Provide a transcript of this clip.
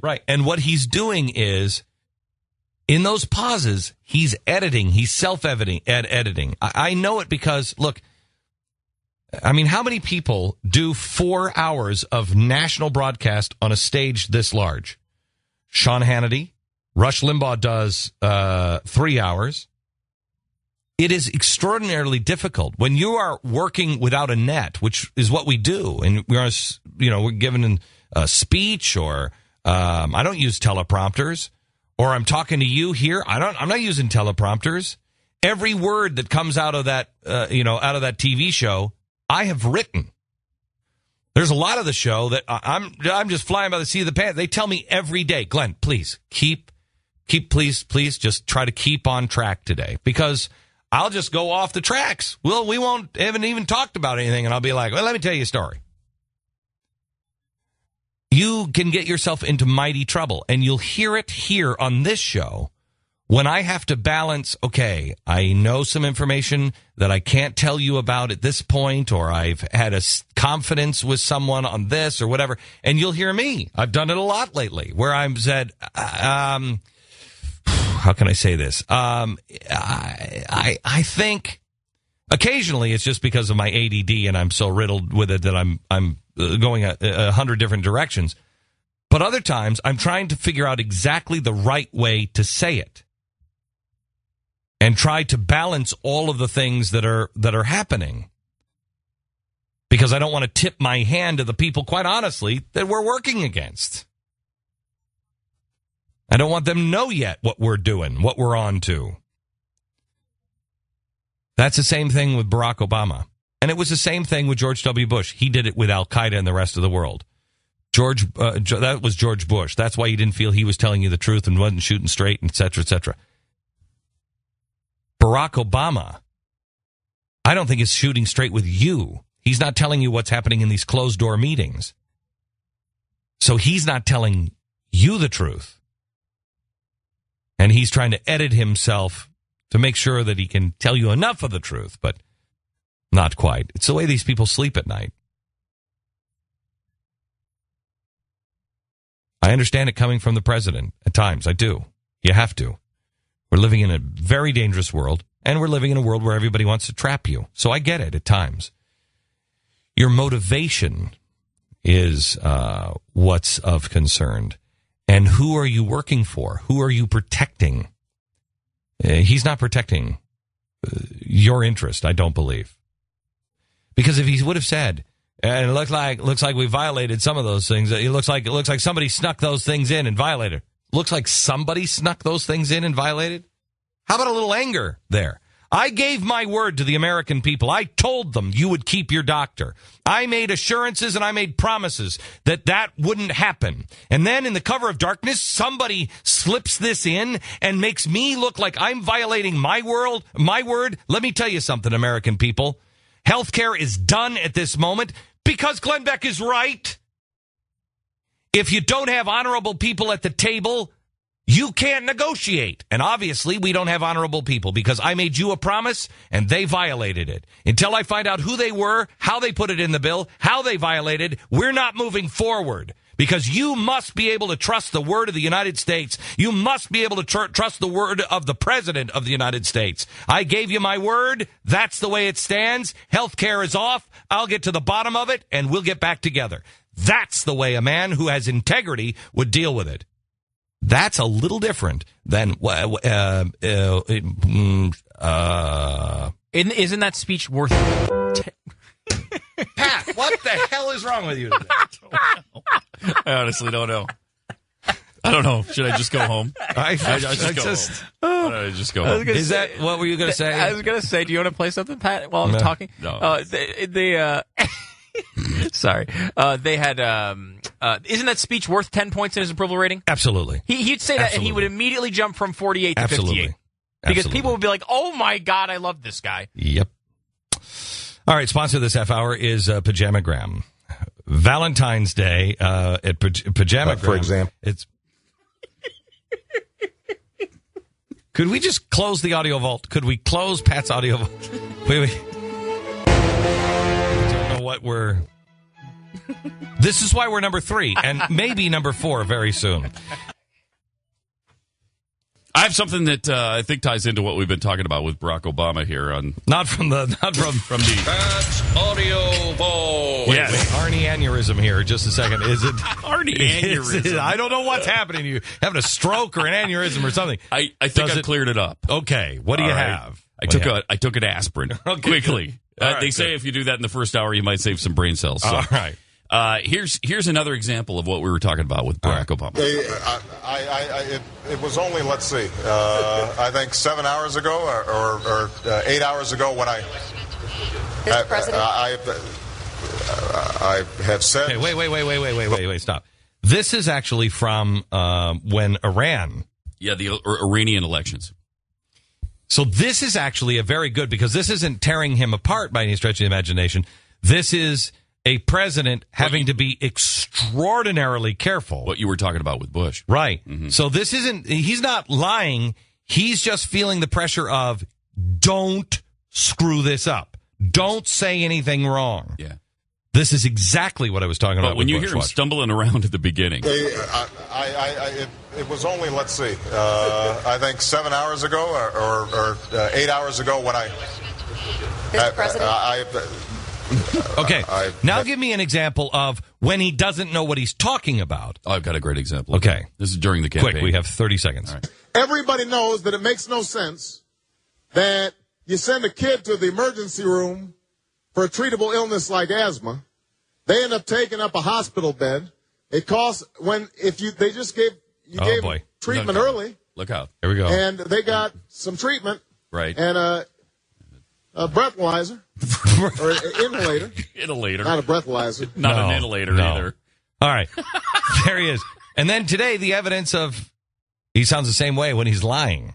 Right. And what he's doing is, in those pauses, he's editing. He's self-editing. I know it because, look, I mean, how many people do 4 hours of national broadcast on a stage this large? Sean Hannity. Rush Limbaugh does 3 hours. It is extraordinarily difficult when you are working without a net, which is what we do, and we're given a speech, or I don't use teleprompters, or I'm talking to you here. I'm not using teleprompters. Every word that comes out of that out of that TV show, I have written. There's a lot of the show that I'm just flying by the seat of the pants. They tell me every day, Glenn, please please just try to keep on track today, because I'll just go off the tracks. Well, we haven't even talked about anything, and I'll be like, well, let me tell you a story. You can get yourself into mighty trouble, and you'll hear it here on this show when I have to balance, okay, I know some information that I can't tell you about at this point, or I've had a confidence with someone on this or whatever, and you'll hear me. I've done it a lot lately where I've said, how can I say this? I think occasionally it's just because of my ADD and I'm so riddled with it that I'm going 100 different directions. But other times I'm trying to figure out exactly the right way to say it and try to balance all of the things that are happening, because I don't want to tip my hand to the people, quite honestly, that we're working against. I don't want them to know yet what we're doing, what we're on to. That's the same thing with Barack Obama. And it was the same thing with George W. Bush. He did it with Al-Qaeda and the rest of the world. That was George Bush. That's why you didn't feel he was telling you the truth and wasn't shooting straight, et cetera, et cetera. Barack Obama, I don't think is shooting straight with you. He's not telling you what's happening in these closed-door meetings. So he's not telling you the truth. And he's trying to edit himself to make sure that he can tell you enough of the truth, but not quite. It's the way these people sleep at night. I understand it coming from the president at times. I do. You have to. We're living in a very dangerous world, and we're living in a world where everybody wants to trap you. So I get it at times. Your motivation is what's of concern. And who are you working for? Who are you protecting? He's not protecting your interest, I don't believe. Because if he would have said, and it looks like we violated some of those things, it looks like somebody snuck those things in and violated. Looks like somebody snuck those things in and violated? How about a little anger there? I gave my word to the American people. I told them you would keep your doctor. I made assurances and I made promises that wouldn't happen. And then in the cover of darkness, somebody slips this in and makes me look like I'm violating my word. Let me tell you something, American people. Healthcare is done at this moment because Glenn Beck is right. If you don't have honorable people at the table, you can't negotiate. And obviously, we don't have honorable people because I made you a promise and they violated it. Until I find out who they were, how they put it in the bill, how they violated, we're not moving forward. Because you must be able to trust the word of the United States. You must be able to trust the word of the President of the United States. I gave you my word. That's the way it stands. Health care is off. I'll get to the bottom of it, and we'll get back together. That's the way a man who has integrity would deal with it. That's a little different than Isn't that speech worth Pat, what the hell is wrong with you today? I honestly don't know. I don't know. Should I just go home? I just go home. Is that what were you going to say? I was going to say, do you want to play something, Pat, while I'm talking? No. Sorry. They had, isn't that speech worth 10 points in his approval rating? Absolutely. He'd say that and he would immediately jump from 48 to 58. Because people would be like, oh my God, I love this guy. Yep. All right, sponsor this half hour is Pajamagram. Valentine's Day at Pajamagram. For example. It's. Could we just close the audio vault? Could we close Pat's audio vault? Wait. I don't know what we're This is why we're number 3 and maybe number 4 very soon. I have something that I think ties into what we've been talking about with Barack Obama here on not from the That's audio ball. Wait, Arnie aneurysm here. Just a second. Is it Arnie aneurysm? I don't know what's happening to you. Having a stroke or an aneurysm or something. I think I've cleared it up. Okay. What do you have? I took an aspirin quickly. They say if you do that in the first hour, you might save some brain cells. So. All right. Here's another example of what we were talking about with Barack Obama. It was only, let's see, I think 7 hours ago or 8 hours ago when I have said. Okay, wait, stop. This is actually from when Iran. Yeah, the Iranian elections. So this is actually a very good, because this isn't tearing him apart by any stretch of the imagination. This is a president having to be extraordinarily careful. What you were talking about with Bush. Right. Mm-hmm. So this isn't, he's not lying. He's just feeling the pressure of, don't screw this up. Don't say anything wrong. Yeah. This is exactly what I was talking about. When you Bush. hear him stumbling around at the beginning. It was only, let's see, I think 7 hours ago or 8 hours ago when Okay, now give me an example of when he doesn't know what he's talking about. Oh, I've got a great example. Okay. This is during the campaign. Quick, we have 30 seconds. All right. Everybody knows that it makes no sense that you send a kid to the emergency room for a treatable illness like asthma. They end up taking up a hospital bed. It costs, they just gave treatment early. Look out. Here we go. And they got some treatment. Right. And a breathalyzer. Or an inhalator. Inhalator. Not a breathalyzer. Not an inhalator either. All right. There he is. And then today, the evidence of he sounds the same way when he's lying.